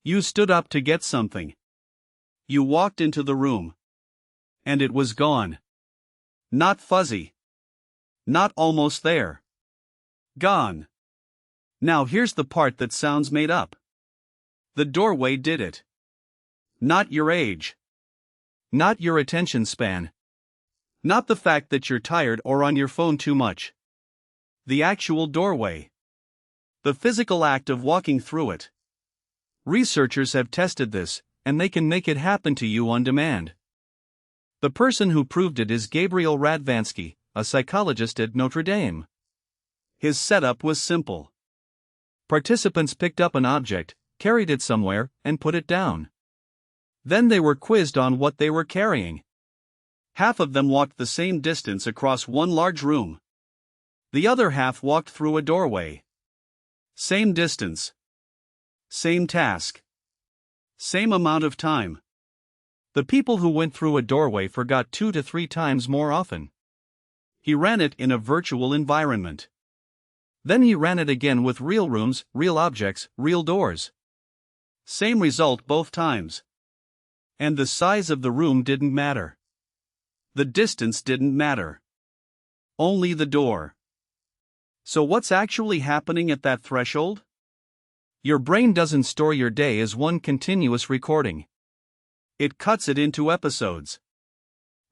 You stood up to get something. You walked into the room. And it was gone. Not fuzzy. Not almost there. Gone. Now here's the part that sounds made up. The doorway did it. Not your age. Not your attention span. Not the fact that you're tired or on your phone too much. The actual doorway. The physical act of walking through it. Researchers have tested this, and they can make it happen to you on demand. The person who proved it is Gabriel Radvansky, a psychologist at Notre Dame. His setup was simple. Participants picked up an object, carried it somewhere, and put it down. Then they were quizzed on what they were carrying. Half of them walked the same distance across one large room. The other half walked through a doorway. Same distance. Same task. Same amount of time. The people who went through a doorway forgot 2 to 3 times more often. He ran it in a virtual environment. Then he ran it again with real rooms, real objects, real doors. Same result both times. And the size of the room didn't matter. The distance didn't matter. Only the door. So what's actually happening at that threshold? Your brain doesn't store your day as one continuous recording. It cuts it into episodes.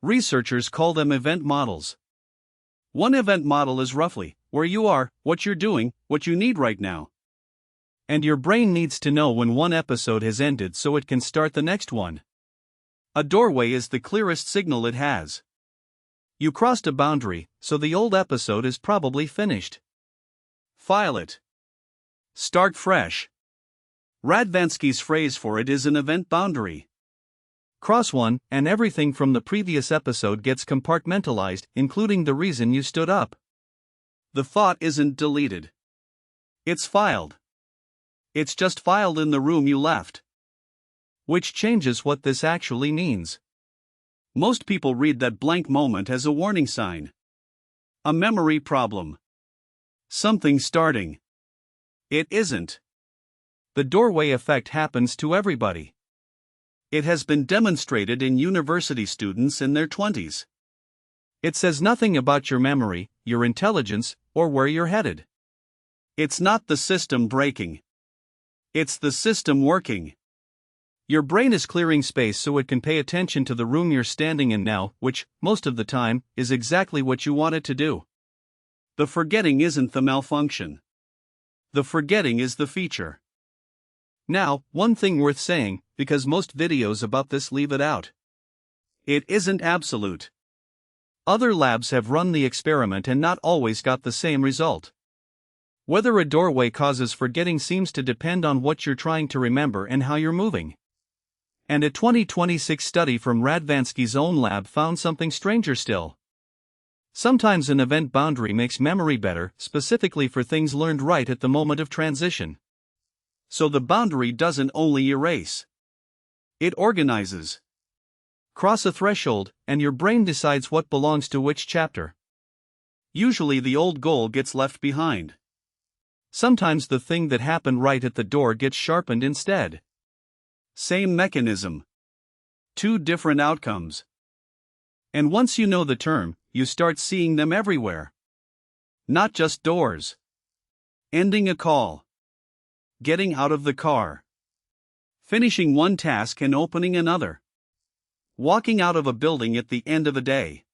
Researchers call them event models. One event model is roughly where you are, what you're doing, what you need right now. And your brain needs to know when one episode has ended so it can start the next one. A doorway is the clearest signal it has. You crossed a boundary, so the old episode is probably finished. File it. Start fresh. Radvansky's phrase for it is an event boundary. Cross one, and everything from the previous episode gets compartmentalized, including the reason you stood up. The thought isn't deleted. It's filed. It's just filed in the room you left. Which changes what this actually means. Most people read that blank moment as a warning sign. A memory problem. Something starting. It isn't. The doorway effect happens to everybody. It has been demonstrated in university students in their 20s. It says nothing about your memory, your intelligence, or where you're headed. It's not the system breaking. It's the system working. Your brain is clearing space so it can pay attention to the room you're standing in now, which, most of the time, is exactly what you want it to do. The forgetting isn't the malfunction. The forgetting is the feature. Now, one thing worth saying, because most videos about this leave it out. It isn't absolute. Other labs have run the experiment and not always got the same result. Whether a doorway causes forgetting seems to depend on what you're trying to remember and how you're moving. And a 2026 study from Radvansky's own lab found something stranger still. Sometimes an event boundary makes memory better, specifically for things learned right at the moment of transition. So the boundary doesn't only erase. It organizes. Cross a threshold, and your brain decides what belongs to which chapter. Usually the old goal gets left behind. Sometimes the thing that happened right at the door gets sharpened instead. Same mechanism. 2 different outcomes. And once you know the term, you start seeing them everywhere. Not just doors. Ending a call. Getting out of the car. Finishing one task and opening another. Walking out of a building at the end of a day.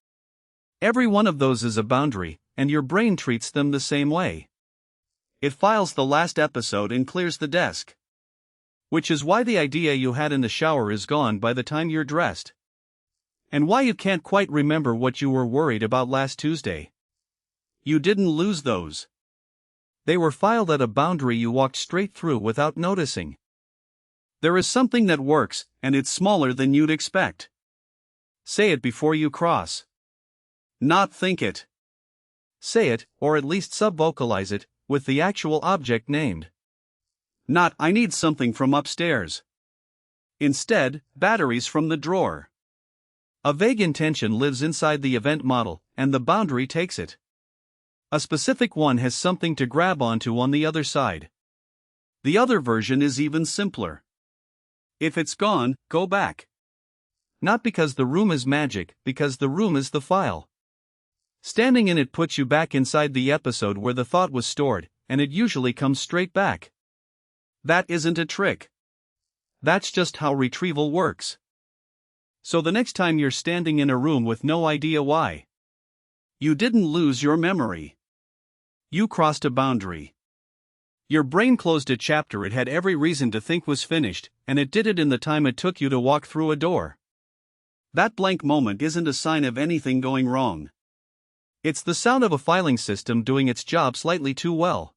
Every one of those is a boundary, and your brain treats them the same way. It files the last episode and clears the desk. Which is why the idea you had in the shower is gone by the time you're dressed. And why you can't quite remember what you were worried about last Tuesday. You didn't lose those. They were filed at a boundary you walked straight through without noticing. There is something that works, and it's smaller than you'd expect. Say it before you cross. Not think it. Say it, or at least sub-vocalize it, with the actual object named. Not, I need something from upstairs. Instead, batteries from the drawer. A vague intention lives inside the event model, and the boundary takes it. A specific one has something to grab onto on the other side. The other version is even simpler. If it's gone, go back. Not because the room is magic, because the room is the file. Standing in it puts you back inside the episode where the thought was stored, and it usually comes straight back. That isn't a trick. That's just how retrieval works. So the next time you're standing in a room with no idea why, you didn't lose your memory. You crossed a boundary. Your brain closed a chapter it had every reason to think was finished, and it did it in the time it took you to walk through a door. That blank moment isn't a sign of anything going wrong. It's the sound of a filing system doing its job slightly too well.